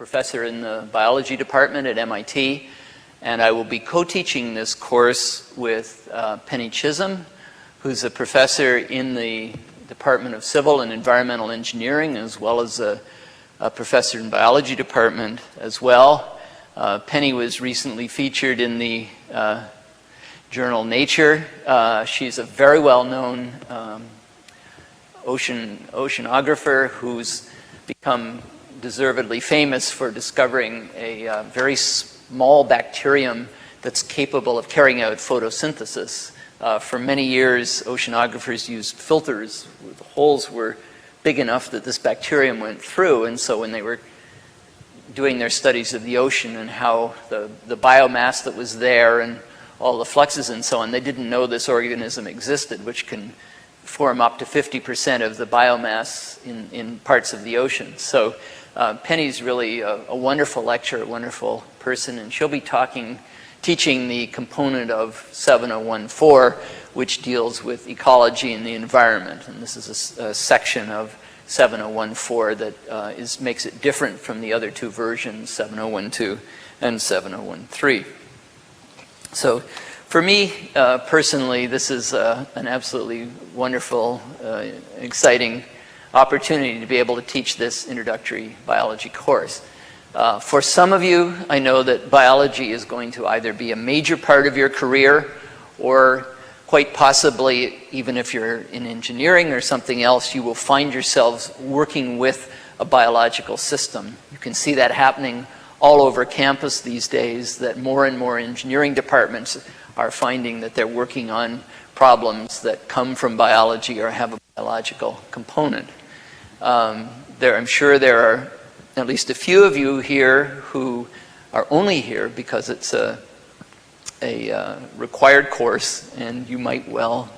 professor in the biology department at MIT, and I will be co-teaching this course with Penny Chisholm, who's a professor in the Department of Civil and Environmental Engineering, as well as a professor in biology department as well. Penny was recently featured in the journal Nature. She's a very well-known oceanographer who's become deservedly famous for discovering a very small bacterium that's capable of carrying out photosynthesis. For many years, oceanographers used filters. The holes were big enough that this bacterium went through, and so when they were doing their studies of the ocean and how the biomass that was there and all the fluxes and so on, they didn't know this organism existed, which can form up to 50% of the biomass in parts of the ocean. So Penny's really a wonderful lecturer, a wonderful person, and she'll be teaching the component of 7.014, which deals with ecology and the environment. And this is a section of 7.014 that makes it different from the other two versions, 7.012 and 7.013. So for me, personally, this is an absolutely wonderful, exciting opportunity to be able to teach this introductory biology course. For some of you, I know that biology is going to either be a major part of your career, or quite possibly, even if you're in engineering or something else, you will find yourselves working with a biological system. You can see that happening all over campus these days, that more and more engineering departments are finding that they're working on problems that come from biology or have a biological component. I'm sure there are at least a few of you here who are only here because it's a required course, and you might well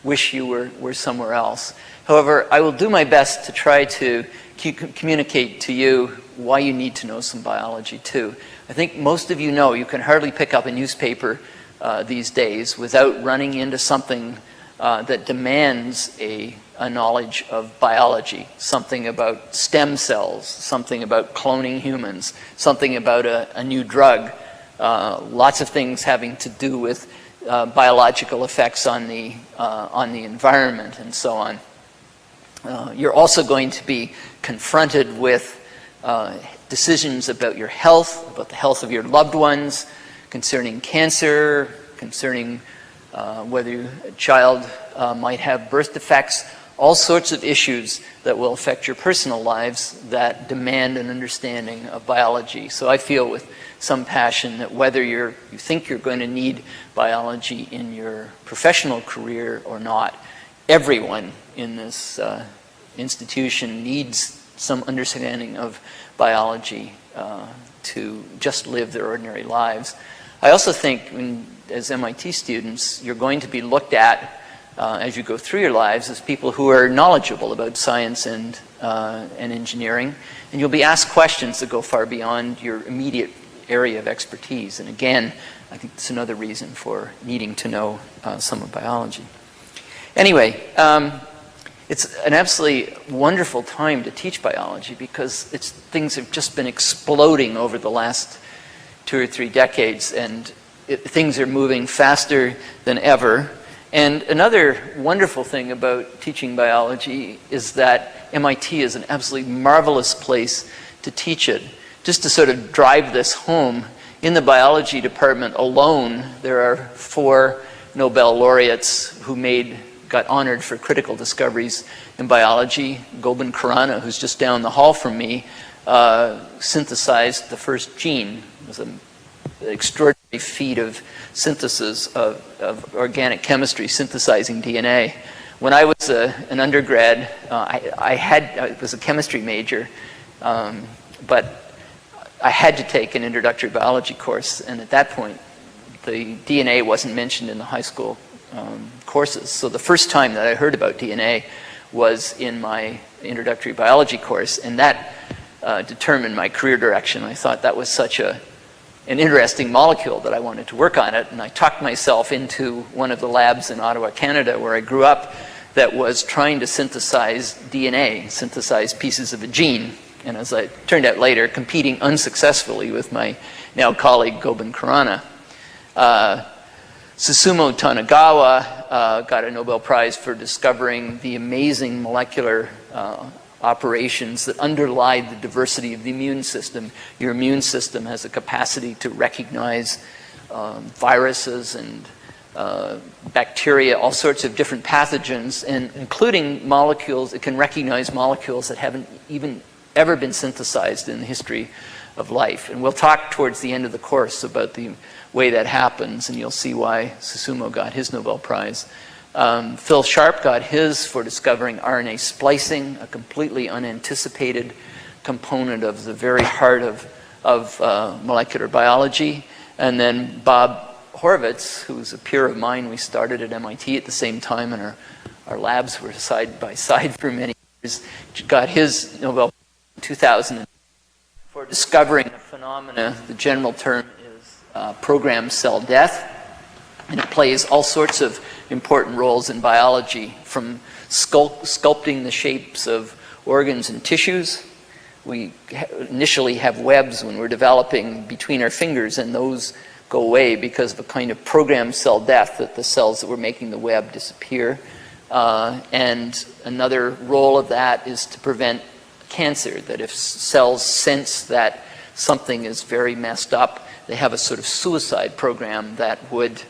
wish you were somewhere else. However, I will do my best to try to communicate to you why you need to know some biology too. I think most of you know you can hardly pick up a newspaper these days without running into something that demands a knowledge of biology, something about stem cells, something about cloning humans, something about a new drug, lots of things having to do with biological effects on the environment and so on. You're also going to be confronted with decisions about your health, about the health of your loved ones, concerning cancer, concerning whether a child might have birth defects, all sorts of issues that will affect your personal lives that demand an understanding of biology. So I feel with some passion that whether you think you're going to need biology in your professional career or not, everyone in this institution needs some understanding of biology to just live their ordinary lives. I also think, as MIT students, you're going to be looked at as you go through your lives as people who are knowledgeable about science and engineering, and you'll be asked questions that go far beyond your immediate area of expertise. And again, I think that's another reason for needing to know some of biology. Anyway, it's an absolutely wonderful time to teach biology because things have just been exploding over the last 2 or 3 decades, and things are moving faster than ever. And another wonderful thing about teaching biology is that MIT is an absolutely marvelous place to teach it. Just to sort of drive this home, in the biology department alone, there are 4 Nobel laureates who got honored for critical discoveries in biology. Gobind Khurana, who's just down the hall from me, synthesized the first gene. It was an extraordinary feat of synthesis of organic chemistry, synthesizing DNA. When I was an undergrad, I was a chemistry major, but I had to take an introductory biology course, and at that point, the DNA wasn't mentioned in the high school courses. So the first time that I heard about DNA was in my introductory biology course, and that determined my career direction. I thought that was such an interesting molecule that I wanted to work on it, and I talked myself into one of the labs in Ottawa, Canada, where I grew up, that was trying to synthesize DNA, synthesize pieces of a gene. and as I turned out later, competing unsuccessfully with my now colleague Goban Khurana. Susumu Tanagawa got a Nobel Prize for discovering the amazing molecular operations that underlie the diversity of the immune system. Your immune system has a capacity to recognize viruses and bacteria, all sorts of different pathogens, and including molecules. It can recognize molecules that haven't even ever been synthesized in the history of life. And we'll talk towards the end of the course about the way that happens, and you'll see why Susumu got his Nobel Prize. Phil Sharp got his for discovering RNA splicing, a completely unanticipated component of the very heart of molecular biology. And then Bob Horvitz, who's a peer of mine, we started at MIT at the same time, and our labs were side by side for many years, got his Nobel Prize in 2000 for discovering a phenomena. The general term is programmed cell death, and it plays all sorts of important roles in biology, from sculpting the shapes of organs and tissues. We initially have webs when we're developing between our fingers, and those go away because of a kind of programmed cell death, that the cells that were making the web disappear. And another role of that is to prevent cancer, that if cells sense that something is very messed up, they have a sort of suicide program that would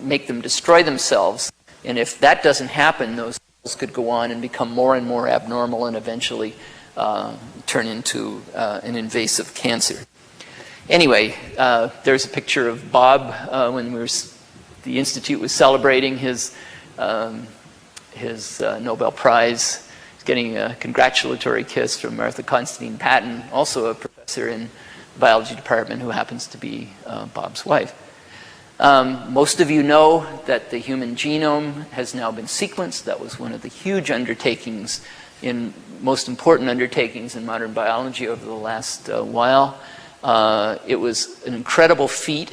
make them destroy themselves. And if that doesn't happen, those cells could go on and become more and more abnormal and eventually turn into an invasive cancer. Anyway, there's a picture of Bob when the Institute was celebrating his Nobel Prize. He's getting a congratulatory kiss from Martha Constantine Patton, also a professor in the biology department who happens to be Bob's wife. Most of you know that the human genome has now been sequenced. That was one of the huge undertakings, most important undertakings in modern biology over the last while. It was an incredible feat.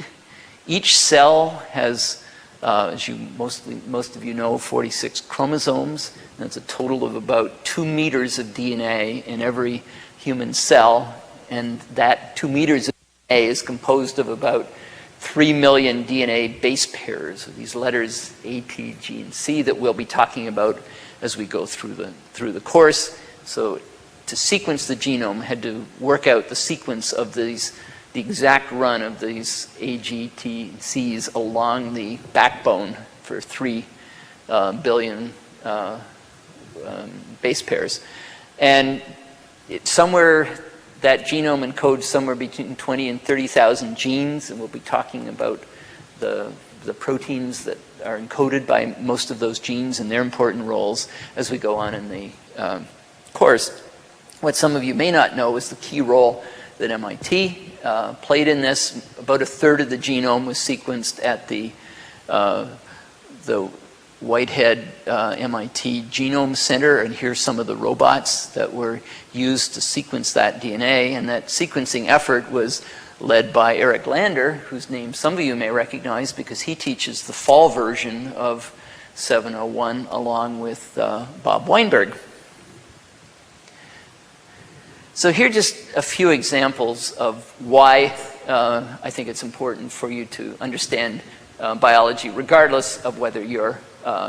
Each cell has, as most of you know, 46 chromosomes. That's a total of about 2 meters of DNA in every human cell, and that 2 meters of DNA is composed of about 3 million DNA base pairs of these letters A, T, G, and C that we'll be talking about as we go through the course. So to sequence the genome, had to work out the sequence of the exact run of these A, G, T, Cs along the backbone for 3 billion base pairs. And somewhere that genome encodes somewhere between 20 and 30,000 genes, and we'll be talking about the proteins that are encoded by most of those genes and their important roles as we go on in the course. What some of you may not know is the key role that MIT played in this. About a third of the genome was sequenced at the Whitehead MIT Genome Center, and here's some of the robots that were used to sequence that DNA. And that sequencing effort was led by Eric Lander, whose name some of you may recognize because he teaches the fall version of 7.0.1 along with Bob Weinberg. So here are just a few examples of why I think it's important for you to understand biology, regardless of whether you're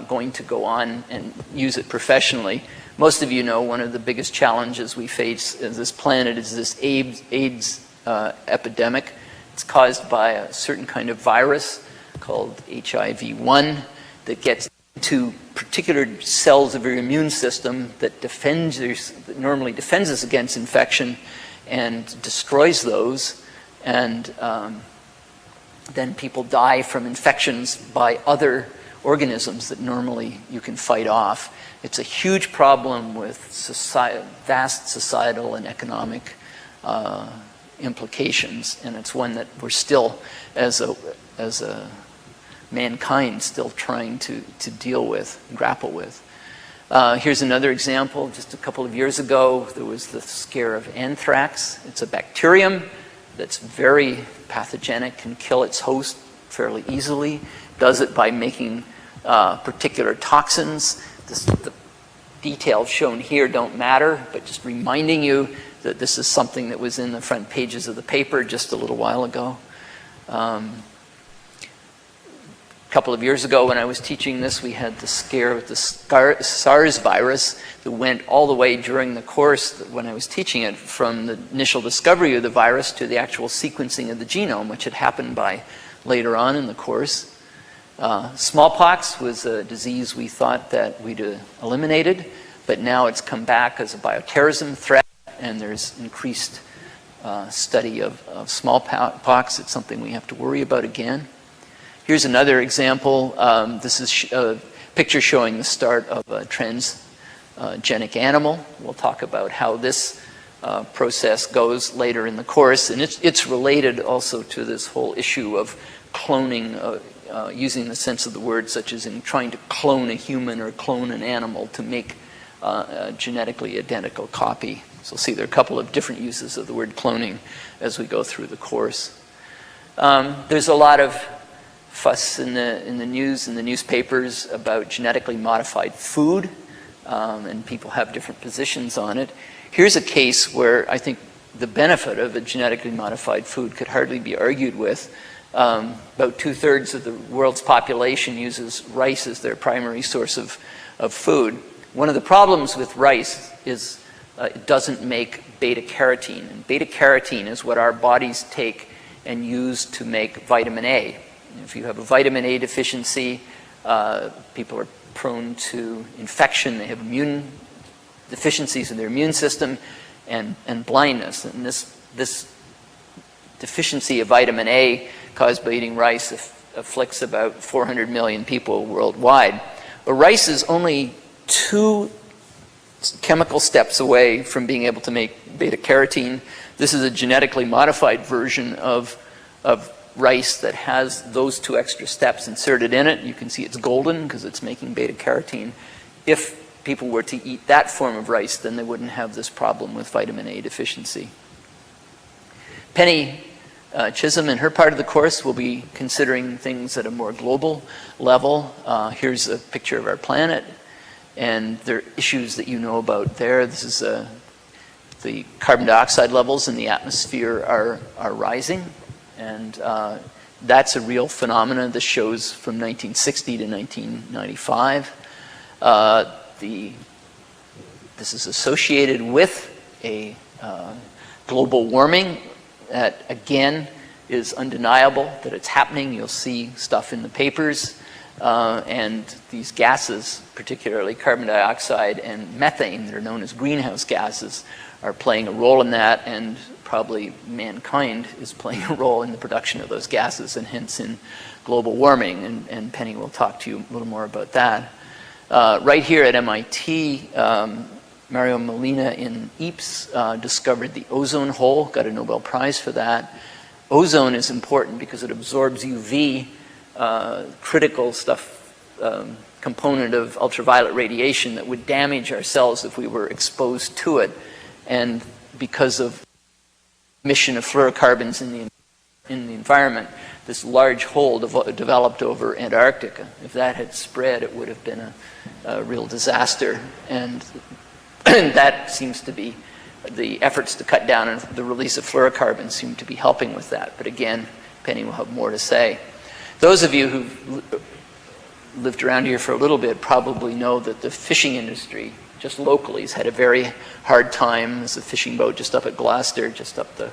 going to go on and use it professionally. Most of you know one of the biggest challenges we face as this planet is this AIDS epidemic. It's caused by a certain kind of virus called HIV-1 that gets into particular cells of your immune system that normally defends us against infection and destroys those. And then people die from infections by other organisms that normally you can fight off. It's a huge problem with vast societal and economic implications, and it's one that we're still, as a mankind, still trying to deal with, grapple with. Here's another example. Just a couple of years ago, there was the scare of anthrax. It's a bacterium that's very pathogenic, can kill its host fairly easily. Does it by making particular toxins. The details shown here don't matter, but just reminding you that this is something that was in the front pages of the paper just a little while ago. A couple of years ago when I was teaching this, we had the scare with the SARS virus that went all the way during the course when I was teaching it, from the initial discovery of the virus to the actual sequencing of the genome, which had happened by later on in the course. Smallpox was a disease we thought that we'd eliminated, but now it's come back as a bioterrorism threat, and there's increased study of smallpox. It's something we have to worry about again. Here's another example. This is a picture showing the start of a transgenic animal. We'll talk about how this process goes later in the course, and it's related also to this whole issue of cloning, using the sense of the word, such as in trying to clone a human or clone an animal to make a genetically identical copy. So you'll see there are a couple of different uses of the word cloning as we go through the course. There's a lot of fuss in the news, in the newspapers, about genetically modified food, and people have different positions on it. Here's a case where I think the benefit of a genetically modified food could hardly be argued with. About 2/3 of the world's population uses rice as their primary source of food. One of the problems with rice is it doesn't make beta-carotene. And beta-carotene is what our bodies take and use to make vitamin A. If you have a vitamin A deficiency, people are prone to infection. They have immune deficiencies in their immune system and blindness. And this deficiency of vitamin A caused by eating rice afflicts about 400 million people worldwide. But rice is only 2 chemical steps away from being able to make beta-carotene. This is a genetically modified version of rice that has those 2 extra steps inserted in it. You can see it's golden because it's making beta-carotene. If people were to eat that form of rice, then they wouldn't have this problem with vitamin A deficiency. Penny Chisholm, in her part of the course, will be considering things at a more global level. Here's a picture of our planet, and there are issues that you know about there. This is the carbon dioxide levels in the atmosphere are rising, and that's a real phenomenon. This shows from 1960 to 1995. This is associated with a global warming that, again, is undeniable that it's happening. You'll see stuff in the papers. And these gases, particularly carbon dioxide and methane, that are known as greenhouse gases, are playing a role in that, and probably mankind is playing a role in the production of those gases, and hence in global warming. And Penny will talk to you a little more about that. Right here at MIT, Mario Molina in EAPS discovered the ozone hole, got a Nobel Prize for that. Ozone is important because it absorbs UV, critical stuff, component of ultraviolet radiation that would damage our cells if we were exposed to it. And because of emission of fluorocarbons in the environment, this large hole developed over Antarctica. If that had spread, it would have been a real disaster. And that seems to be, the efforts to cut down on the release of fluorocarbons seem to be helping with that. But again, Penny will have more to say. Those of you who've lived around here for a little bit probably know that the fishing industry, just locally, has had a very hard time. There's a fishing boat just up at Gloucester, just up the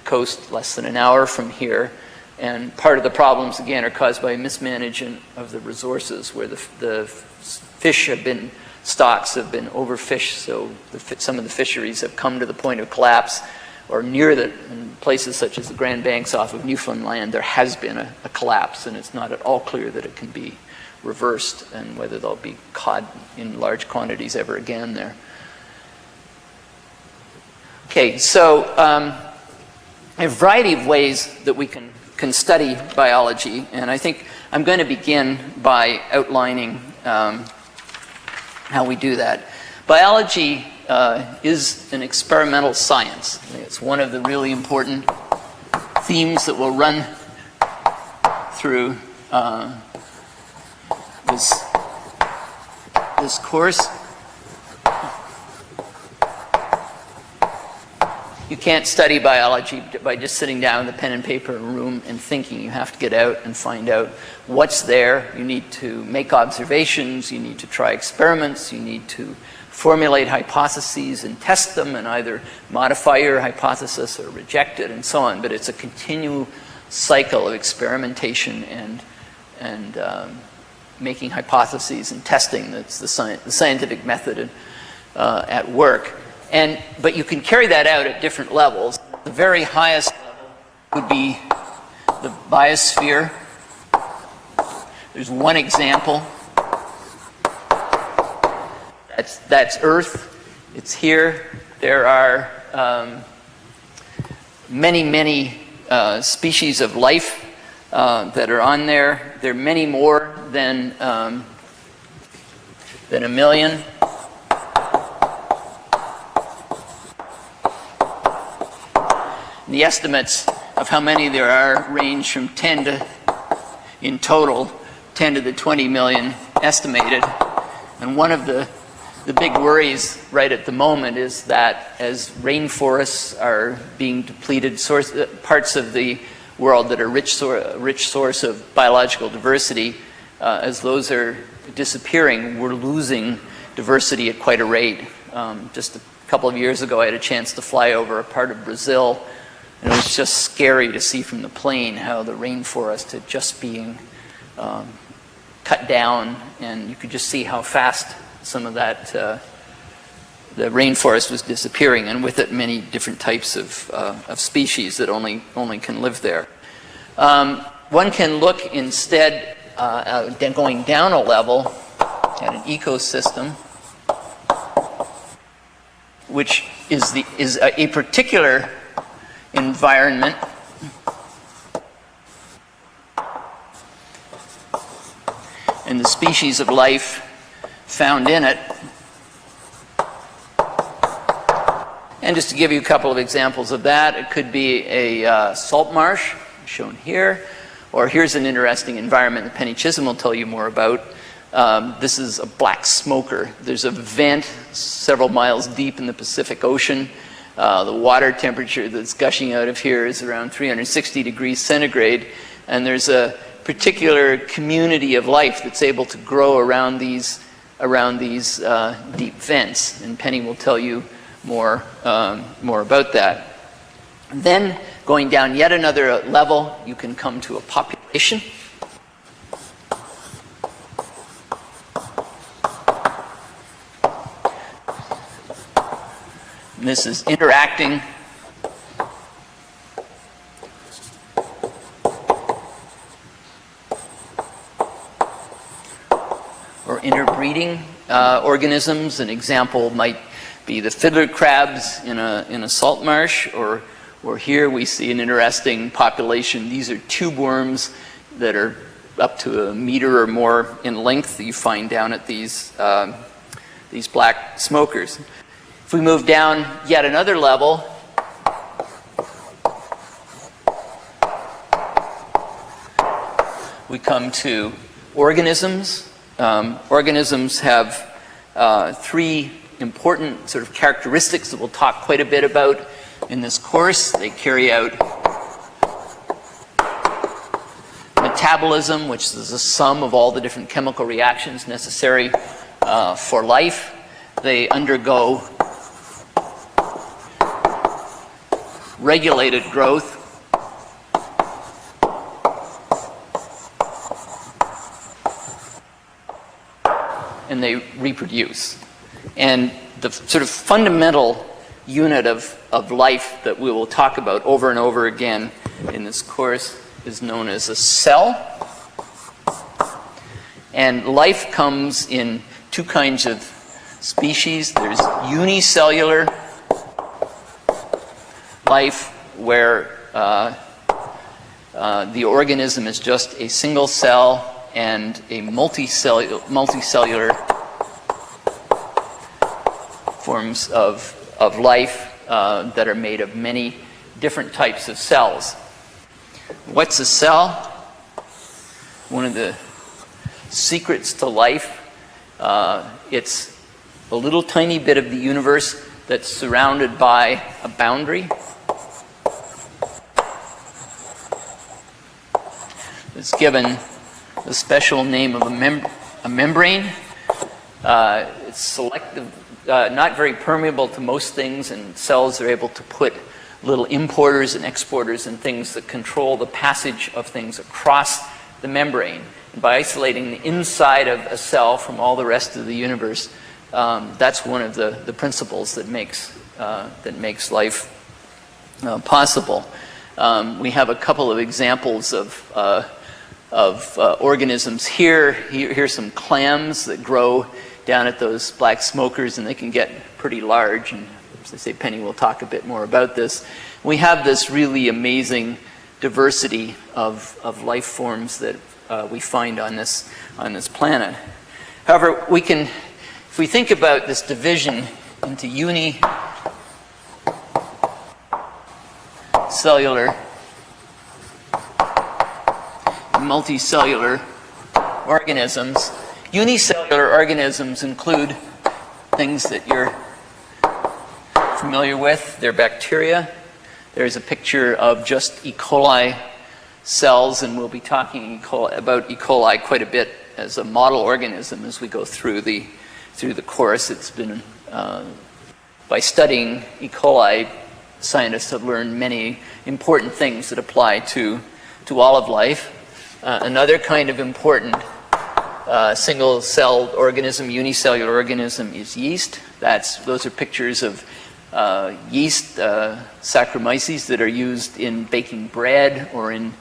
coast, less than an hour from here. And part of the problems, again, are caused by mismanagement of the resources, where the fish have been, stocks have been overfished, so some of the fisheries have come to the point of collapse, or near in places such as the Grand Banks off of Newfoundland, there has been a collapse, and it's not at all clear that it can be reversed, and whether they'll be caught in large quantities ever again there. Okay, so a variety of ways that we can study biology, and I think I'm going to begin by outlining how we do that. Biology is an experimental science. It's one of the really important themes that will run through this course. You can't study biology by just sitting down with a pen and paper in a room and thinking. You have to get out and find out what's there. You need to make observations. You need to try experiments. You need to formulate hypotheses and test them and either modify your hypothesis or reject it and so on. But it's a continual cycle of experimentation and making hypotheses and testing. That's the scientific method at work. But you can carry that out at different levels. The very highest level would be the biosphere. There's one example. That's Earth. It's here. There are many species of life that are on there. There are many more than a million. The estimates of how many there are range from 10 to, in total, 10 to the 20 million estimated. And one of the big worries right at the moment is that as rainforests are being depleted, parts of the world that are rich source of biological diversity, as those are disappearing, we're losing diversity at quite a rate. Just a couple of years ago, I had a chance to fly over a part of Brazil, and it was just scary to see from the plane how the rainforest had just being cut down, and you could just see how fast some of that, the rainforest was disappearing, and with it many different types of species that only can live there. One can look instead, going down a level, at an ecosystem, which is a particular environment and the species of life found in it. And just to give you a couple of examples of that, it could be a salt marsh, shown here, or here's an interesting environment that Penny Chisholm will tell you more about. This is a black smoker. There's a vent several miles deep in the Pacific Ocean. The water temperature that's gushing out of here is around 360 degrees centigrade, and there's a particular community of life that's able to grow around these deep vents, and Penny will tell you more about that. Then, going down yet another level, you can come to a population. And this is interacting or interbreeding organisms. An example might be the fiddler crabs in a salt marsh, or here we see an interesting population. These are tube worms that are up to a meter or more in length that you find down at these black smokers. If we move down yet another level, we come to organisms. Organisms have three important sort of characteristics that we'll talk quite a bit about in this course. They carry out metabolism, which is the sum of all the different chemical reactions necessary for life. They undergo regulated growth. And they reproduce. And the sort of fundamental unit of life that we will talk about over and over again in this course is known as a cell. And life comes in two kinds of species. There's unicellular life, where the organism is just a single cell, and a multicellular forms of life that are made of many different types of cells. What's a cell? One of the secrets to life. It's a little tiny bit of the universe that's surrounded by a boundary. It's given the special name of a membrane. It's selective, not very permeable to most things, and cells are able to put little importers and exporters and things that control the passage of things across the membrane. And by isolating the inside of a cell from all the rest of the universe, that's one of the principles that makes life possible. We have a couple of examples of organisms here. Here's some clams that grow down at those black smokers, and they can get pretty large. And as I say, Penny will talk a bit more about this. We have this really amazing diversity of life forms that we find on this planet. However, if we think about this division into unicellular, multicellular organisms. Unicellular organisms include things that you're familiar with. They're bacteria. There's a picture of just E. coli cells, and we'll be talking about E. coli quite a bit as a model organism as we go through the course. It's been by studying E. coli, scientists have learned many important things that apply to all of life. Another kind of important single-celled organism, unicellular organism, is yeast. Those are pictures of yeast, Saccharomyces, that are used in baking bread or in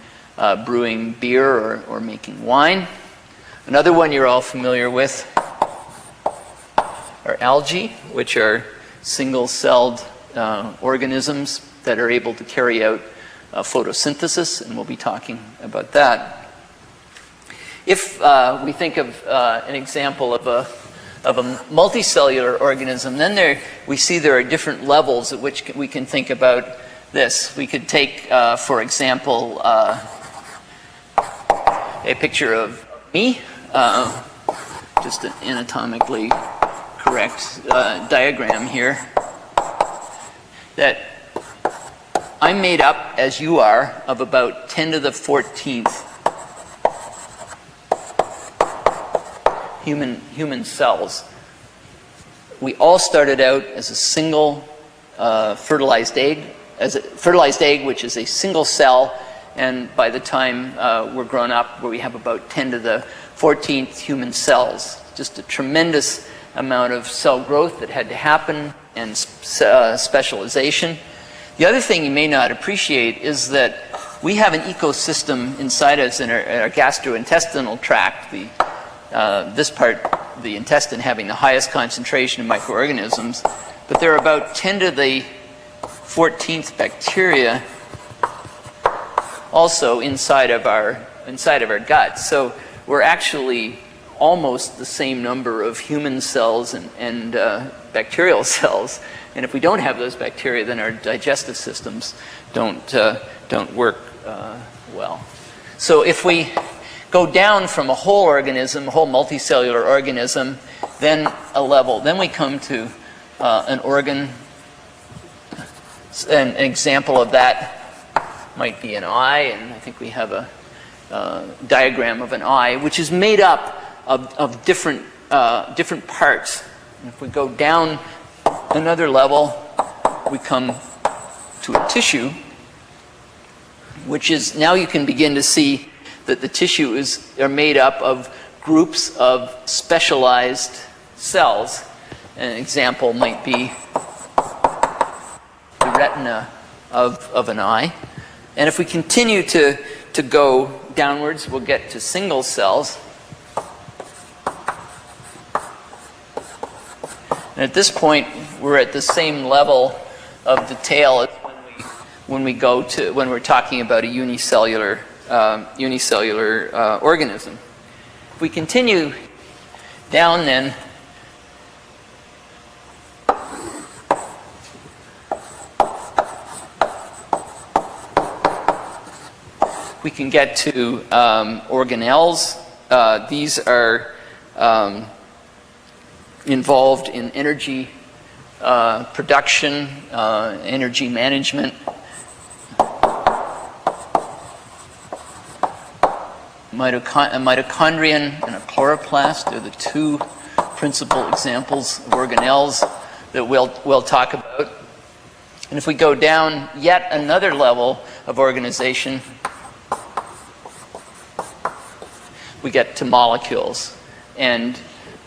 brewing beer or making wine. Another one you're all familiar with are algae, which are single-celled organisms that are able to carry out photosynthesis, and we'll be talking about that. If we think of an example of a multicellular organism, then we see there are different levels at which we can think about this. We could take, for example, a picture of me, just an anatomically correct diagram here, that I'm made up, as you are, of about 10 to the 14th human cells. We all started out as a single fertilized egg, which is a single cell, and by the time we're grown up, we have about 10 to the 14th human cells. Just a tremendous amount of cell growth that had to happen, and specialization. The other thing you may not appreciate is that we have an ecosystem inside us in our gastrointestinal tract, this part, the intestine, having the highest concentration of microorganisms, but there are about 10 to the 14th bacteria also inside of our gut. So we're actually almost the same number of human cells and bacterial cells. And if we don't have those bacteria, then our digestive systems don't work well. So if we go down from a whole organism, a whole multicellular organism, then we come to an organ. An example of that might be an eye, and I think we have a diagram of an eye, which is made up of different parts. And if we go down another level, we come to a tissue, which is, now you can begin to see that the tissue are made up of groups of specialized cells. An example might be the retina of an eye. And if we continue to go downwards, we'll get to single cells. And at this point, we're at the same level of detail as when we're talking about a unicellular organism. If we continue down, then we can get to organelles. These are involved in energy production, energy management. A mitochondrion and a chloroplast are the two principal examples of organelles that we'll talk about. And if we go down yet another level of organization, we get to molecules. And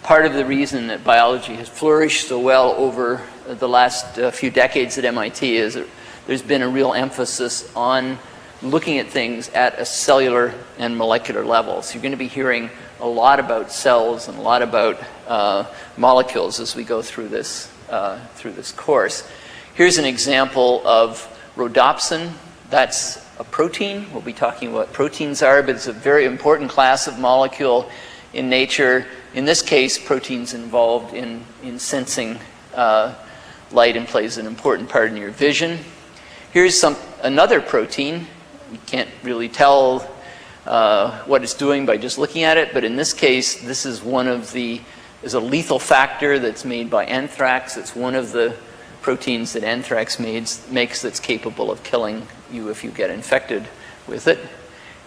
part of the reason that biology has flourished so well over the last few decades at MIT is that there's been a real emphasis on looking at things at a cellular and molecular level. So you're going to be hearing a lot about cells and a lot about molecules as we go through this course. Here's an example of rhodopsin. That's a protein. We'll be talking about what proteins are, but it's a very important class of molecule in nature. In this case, proteins involved in sensing light and plays an important part in your vision. Here's another protein. You can't really tell what it's doing by just looking at it, but in this case, this is is a lethal factor that's made by anthrax. It's one of the proteins that anthrax makes that's capable of killing you if you get infected with it.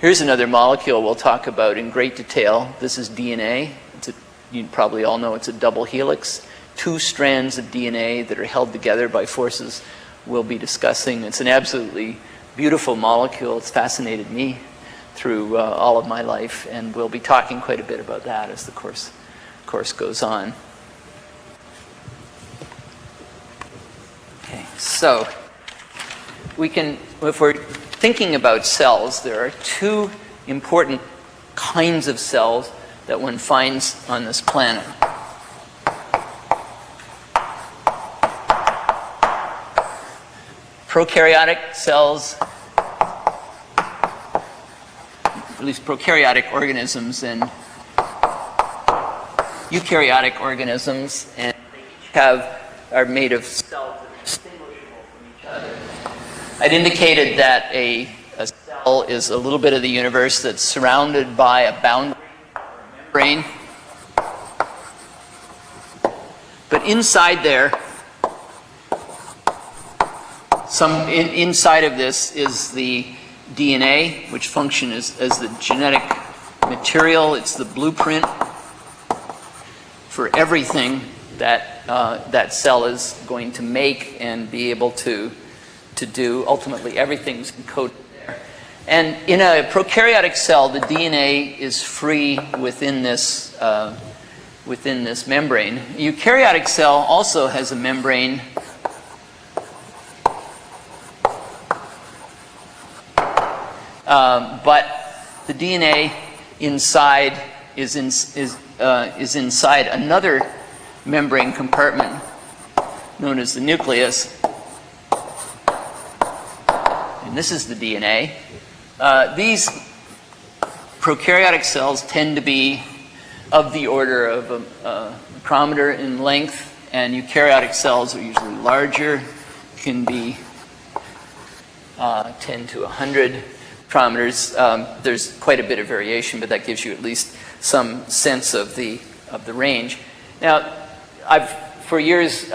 Here's another molecule we'll talk about in great detail. This is DNA. You probably all know it's a double helix. 2 strands of DNA that are held together by forces we'll be discussing. It's an absolutely beautiful molecule. It's fascinated me through all of my life, and we'll be talking quite a bit about that as the course goes on. Okay, so if we're thinking about cells, there are 2 important kinds of cells that one finds on this planet. Prokaryotic cells, at least prokaryotic organisms, and eukaryotic organisms, and they each are made of cells that are distinguishable from each other. I'd indicated that a cell is a little bit of the universe that's surrounded by a boundary or a membrane. But inside there, inside of this is the DNA, which functions as the genetic material. It's the blueprint for everything that that cell is going to make and be able to do. Ultimately, everything's encoded there. And in a prokaryotic cell, the DNA is free within this membrane. A eukaryotic cell also has a membrane. But the DNA inside is inside another membrane compartment known as the nucleus. And this is the DNA. These prokaryotic cells tend to be of the order of a micrometer in length, and eukaryotic cells are usually larger, can be 10 to 100 micrometers. There's quite a bit of variation, but that gives you at least some sense of the range. Now, for years,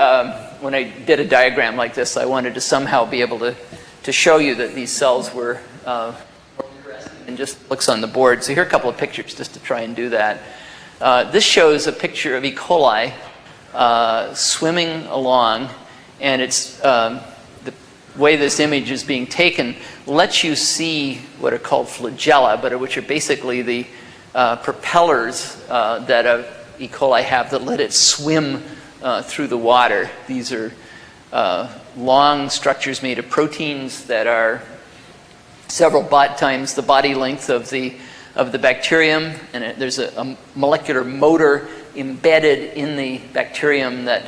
when I did a diagram like this, I wanted to somehow be able to show you that these cells were more interesting than just looks on the board. So here are a couple of pictures just to try and do that. This shows a picture of E. coli swimming along, and it's the way this image is being taken lets you see what are called flagella, but which are basically the propellers that E. coli have that let it swim through the water. These are long structures made of proteins that are several times the body length of the bacterium, and there's a molecular motor embedded in the bacterium that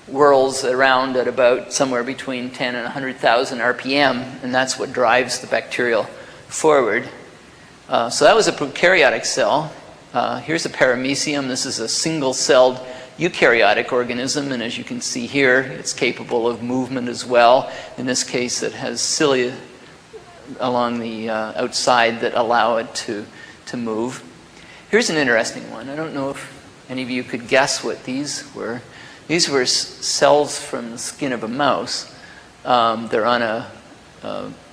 whirls around at about somewhere between 10 and 100,000 RPM, and that's what drives the bacterial forward. So that was a prokaryotic cell. Here's a paramecium. This is a single-celled eukaryotic organism, and as you can see here, it's capable of movement as well. In this case, it has cilia along the outside that allow it to move. Here's an interesting one. I don't know if any of you could guess what these were. These were cells from the skin of a mouse. They're on a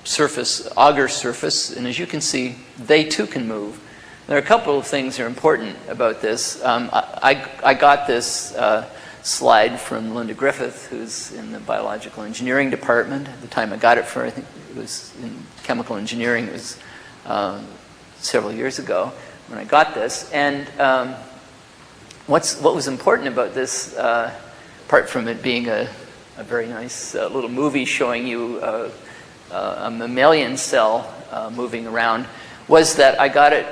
surface, agar surface, and as you can see, they too can move. There are a couple of things that are important about this. I got this slide from Linda Griffith, who's in the biological engineering department. At the time I got it for, I think it was in chemical engineering. It was several years ago when I got this. And what was important about this, apart from it being a very nice little movie showing you a mammalian cell moving around, was that I got it,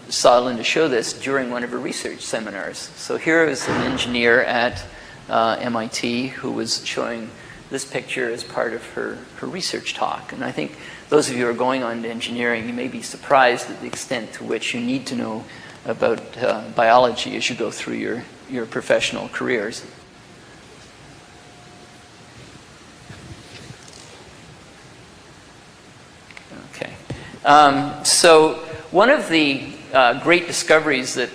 saw Linda show this during one of her research seminars. So here is an engineer at MIT who was showing this picture as part of her research talk. And I think those of you who are going on to engineering, you may be surprised at the extent to which you need to know about biology as you go through your professional careers. Okay. So one of the great discoveries that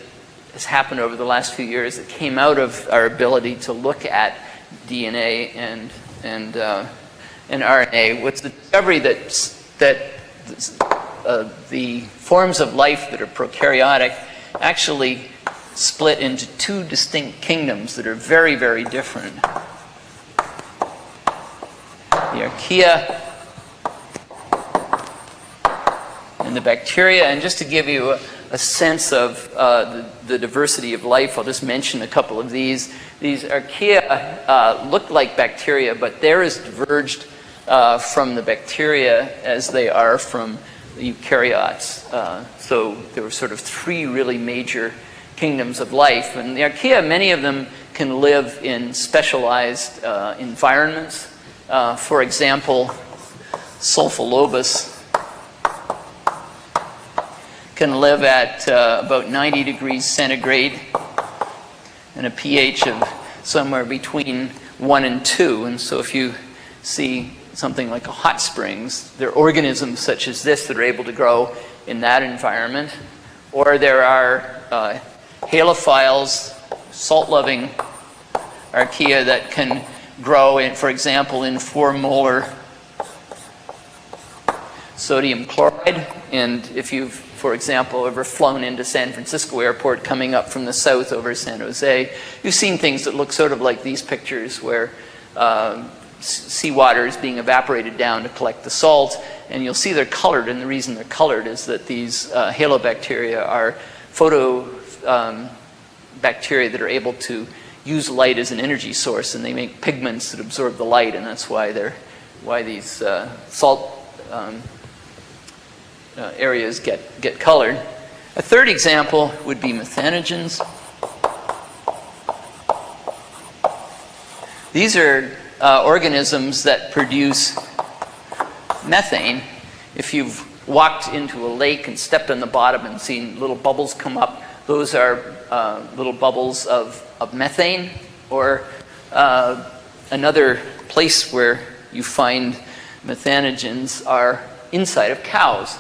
has happened over the last few years that came out of our ability to look at DNA and RNA was the discovery that the forms of life that are prokaryotic actually split into two distinct kingdoms that are very, very different. The archaea and the bacteria. And just to give you a sense of the diversity of life, I'll just mention a couple of these. These archaea look like bacteria, but they're as diverged from the bacteria as they are from the eukaryotes. So there were sort of three really major kingdoms of life. And the archaea, many of them can live in specialized environments. For example, Sulfolobus can live at about 90 degrees centigrade and a pH of somewhere between 1 and 2. And so if you see something like a hot springs, there are organisms such as this that are able to grow in that environment. Or there are halophiles, salt-loving archaea that can grow, for example, in 4 molar sodium chloride. And if you've, for example, ever flown into San Francisco Airport coming up from the south over San Jose, you've seen things that look sort of like these pictures where seawater is being evaporated down to collect the salt, and you'll see they're colored, and the reason they're colored is that these halobacteria are photobacteria that are able to use light as an energy source, and they make pigments that absorb the light, and that's why these salt areas get colored. A third example would be methanogens. These are organisms that produce methane. If you've walked into a lake and stepped on the bottom and seen little bubbles come up, those are little bubbles of methane. Or another place where you find methanogens are inside of cows.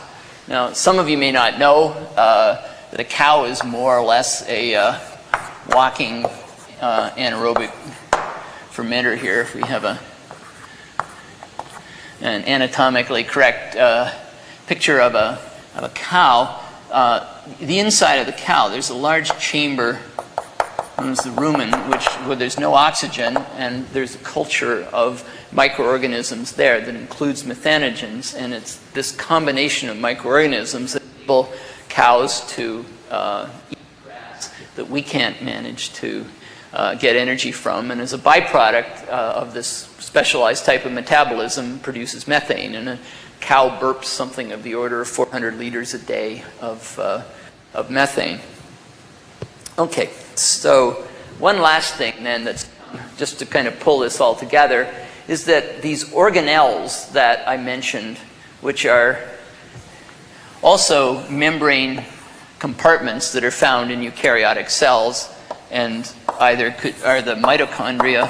Now, some of you may not know that a cow is more or less a walking anaerobic fermenter here. If we have an anatomically correct picture of a cow, the inside of the cow, there's a large chamber known as the rumen, where there's no oxygen, and there's a culture of microorganisms there that includes methanogens, and it's this combination of microorganisms that enable cows to eat grass that we can't manage to get energy from, and as a byproduct of this specialized type of metabolism produces methane, and a cow burps something of the order of 400 liters a day of methane. Okay, so one last thing then, that's just to kind of pull this all together, is that these organelles that I mentioned, which are also membrane compartments that are found in eukaryotic cells, and either are the mitochondria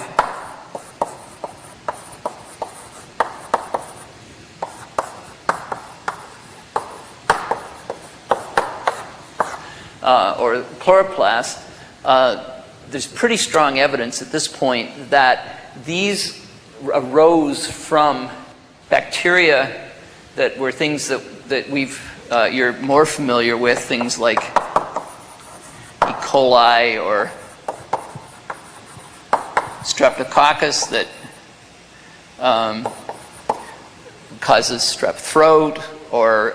or chloroplast. there's pretty strong evidence at this point that these arose from bacteria that were things that you're more familiar with, things like E. coli or Streptococcus that causes strep throat, or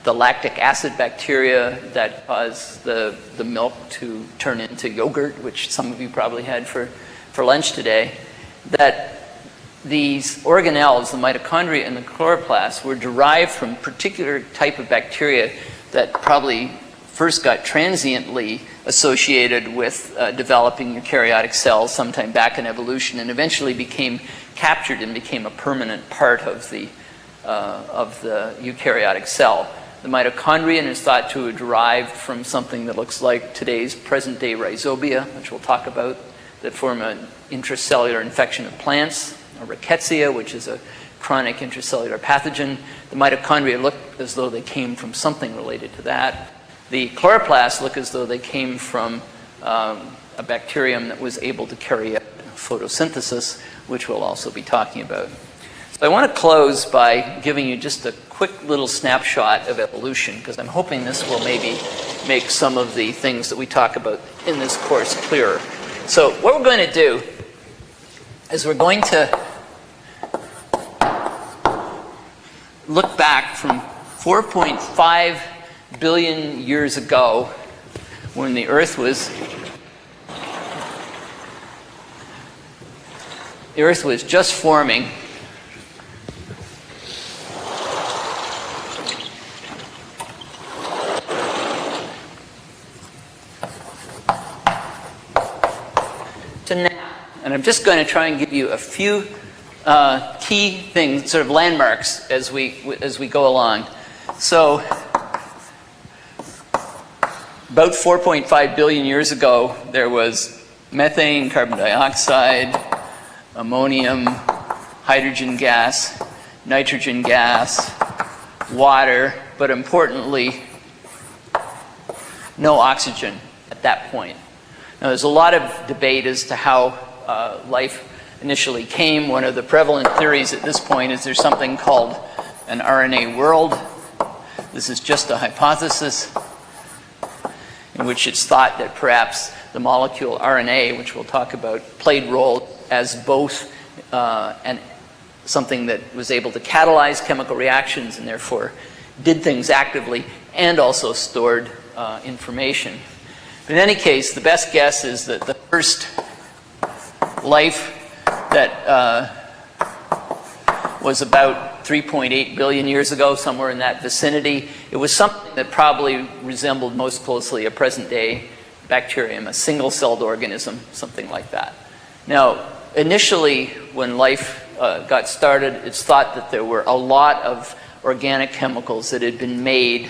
the lactic acid bacteria that cause the milk to turn into yogurt, which some of you probably had for lunch today, that these organelles, the mitochondria and the chloroplasts, were derived from a particular type of bacteria that probably first got transiently associated with developing eukaryotic cells sometime back in evolution, and eventually became captured and became a permanent part of the eukaryotic cell. The mitochondrion is thought to have derived from something that looks like today's present-day rhizobia, which we'll talk about, that form an intracellular infection of plants, or rickettsia, which is a chronic intracellular pathogen. The mitochondria look as though they came from something related to that. The chloroplasts look as though they came from a bacterium that was able to carry out photosynthesis, which we'll also be talking about. So I want to close by giving you just a quick little snapshot of evolution, because I'm hoping this will maybe make some of the things that we talk about in this course clearer. So what we're going to do is we're going to look back from 4.5 billion years ago, when the Earth was just forming, to now. And I'm just going to try and give you a few key things, sort of landmarks, as we go along. So about 4.5 billion years ago, there was methane, carbon dioxide, ammonium, hydrogen gas, nitrogen gas, water, but importantly, no oxygen at that point. Now, there's a lot of debate as to how life initially came. One of the prevalent theories at this point is there's something called an RNA world. This is just a hypothesis in which it's thought that perhaps the molecule RNA, which we'll talk about, played role as both something that was able to catalyze chemical reactions and therefore did things actively, and also stored information. But in any case, the best guess is that the first life that was about 3.8 billion years ago, somewhere in that vicinity, it was something that probably resembled most closely a present-day bacterium, a single-celled organism, something like that. Now, initially, when life got started, it's thought that there were a lot of organic chemicals that had been made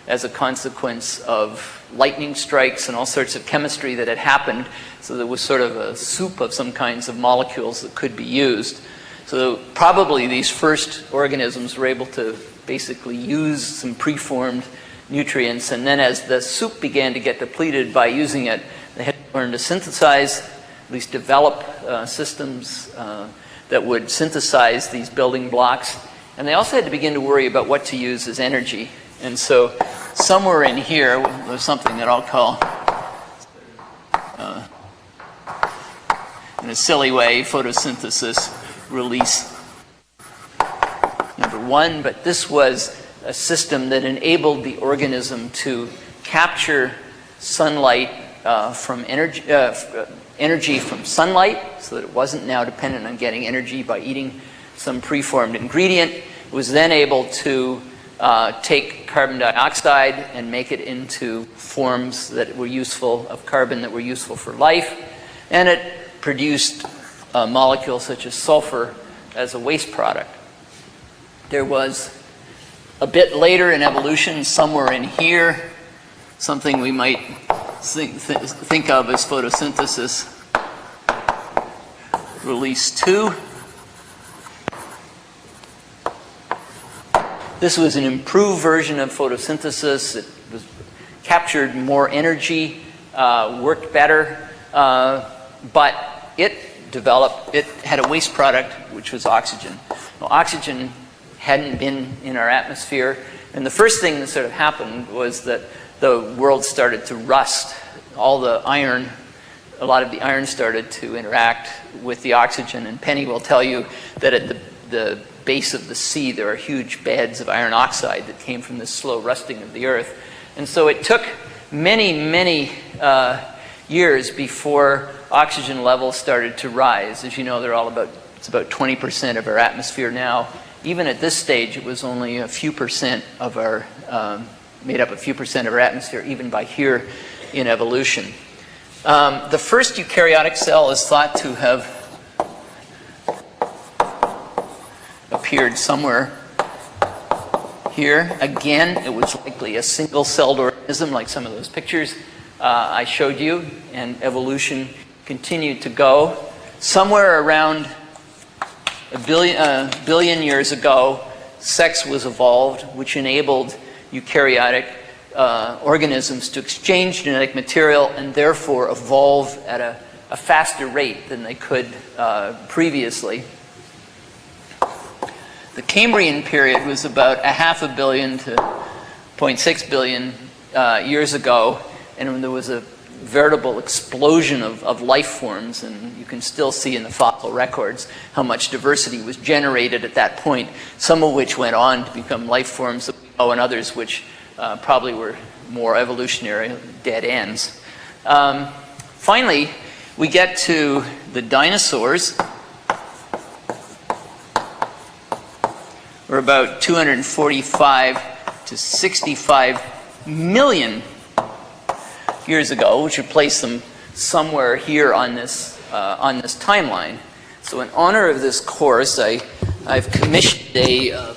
as a consequence of lightning strikes and all sorts of chemistry that had happened. So there was sort of a soup of some kinds of molecules that could be used. So probably these first organisms were able to basically use some preformed nutrients, and then as the soup began to get depleted by using it, they had to learn to synthesize, at least develop systems that would synthesize these building blocks. And they also had to begin to worry about what to use as energy. And so somewhere in here, there's something that I'll call, in a silly way, photosynthesis release number one. But this was a system that enabled the organism to capture sunlight from energy from sunlight, so that it wasn't now dependent on getting energy by eating some preformed ingredient. It was then able to take carbon dioxide and make it into forms that were useful, of carbon that were useful for life, and it produced molecules such as sulfur as a waste product. There was a bit later in evolution, somewhere in here, something we might think of as photosynthesis release 2. This was an improved version of photosynthesis. It captured more energy worked better, but it had a waste product, which was oxygen. Well, oxygen hadn't been in our atmosphere, and the first thing that sort of happened was that the world started to rust. All the iron, a lot of the iron started to interact with the oxygen, and Penny will tell you that at the base of the sea there are huge beds of iron oxide that came from this slow rusting of the earth. And so it took many years before oxygen levels started to rise. As you know, it's about 20% of our atmosphere now. Even at this stage, it was only a few percent of our, made up a few percent of our atmosphere, even by here in evolution. The first eukaryotic cell is thought to have appeared somewhere here. Again, it was likely a single-celled organism, like some of those pictures I showed you, and evolution continued to go. Somewhere around a billion years ago, sex was evolved, which enabled eukaryotic organisms to exchange genetic material and therefore evolve at a faster rate than they could previously. The Cambrian period was about 500 million to 0.6 billion years ago, and there was a veritable explosion of life forms, and you can still see in the fossil records how much diversity was generated at that point, some of which went on to become life forms that we know, and others which probably were more evolutionary dead ends. Finally, we get to the dinosaurs. We're about 245 to 65 million years ago, which would place them somewhere here on this timeline. So in honor of this course, I've commissioned a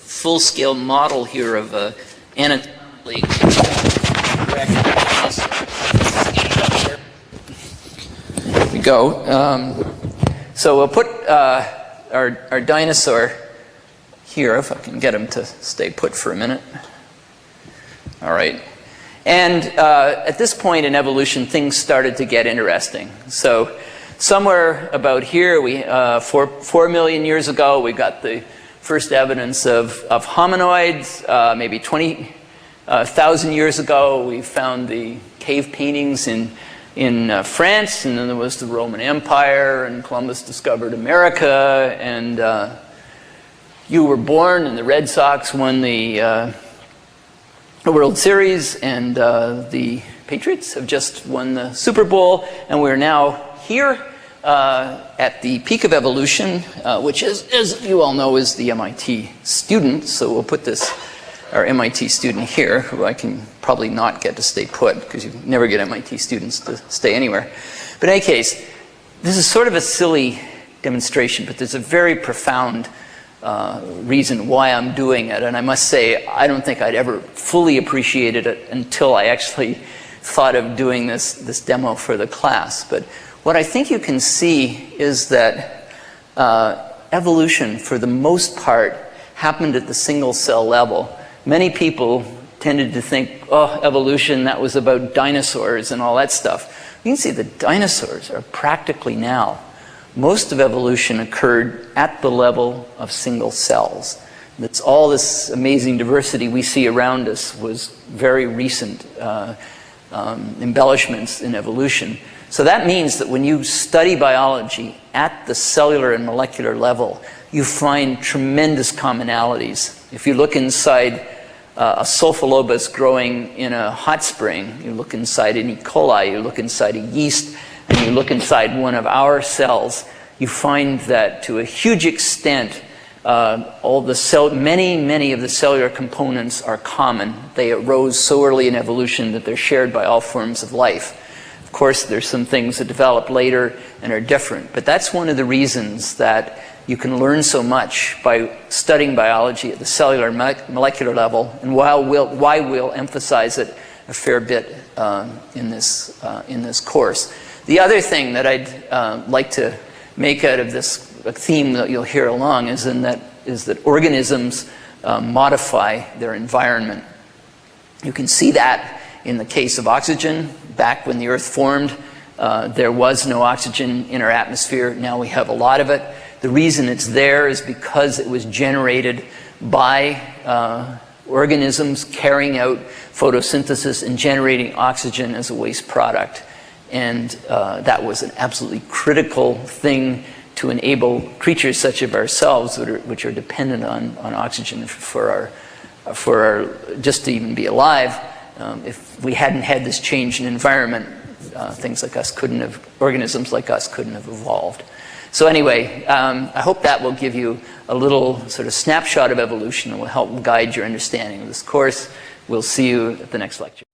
full-scale model here of anatomically correct. There we go. So we'll put our dinosaur here, if I can get him to stay put for a minute. All right. And at this point in evolution, things started to get interesting. So somewhere about here, 4 million years ago, we got the first evidence of hominoids. Maybe 20,000 years ago, we found the cave paintings in France, and then there was the Roman Empire, and Columbus discovered America, and you were born, and the Red Sox won the World Series, and the Patriots have just won the Super Bowl, and we're now here at the peak of evolution, which is, as you all know, is the MIT student. So we'll put our MIT student here, who I can probably not get to stay put, because you never get MIT students to stay anywhere. But in any case, this is sort of a silly demonstration, but there's a very profound reason why I'm doing it. And I must say, I don't think I'd ever fully appreciated it until I actually thought of doing this demo for the class. But what I think you can see is that evolution, for the most part, happened at the single cell level. Many people tended to think, oh, evolution, that was about dinosaurs and all that stuff. You can see the dinosaurs are practically now. Most of evolution occurred at the level of single cells. That's all this amazing diversity we see around us was very recent embellishments in evolution. So that means that when you study biology at the cellular and molecular level, you find tremendous commonalities. If you look inside a sulfolobus growing in a hot spring, you look inside an E. coli, you look inside a yeast, and you look inside one of our cells, you find that to a huge extent, many of the cellular components are common. They arose so early in evolution that they're shared by all forms of life. Of course, there's some things that develop later and are different, but that's one of the reasons that you can learn so much by studying biology at the cellular molecular level, and why we'll emphasize it a fair bit in this course. The other thing that I'd like to make out of this theme that you'll hear along is that organisms modify their environment. You can see that In the case of oxygen, back when the Earth formed, there was no oxygen in our atmosphere. Now we have a lot of it. The reason it's there is because it was generated by organisms carrying out photosynthesis and generating oxygen as a waste product. And that was an absolutely critical thing to enable creatures such as ourselves, which are dependent on oxygen for our just to even be alive. If we hadn't had this change in environment, things like us couldn't have, organisms like us couldn't have evolved. So anyway, I hope that will give you a little sort of snapshot of evolution and will help guide your understanding of this course. We'll see you at the next lecture.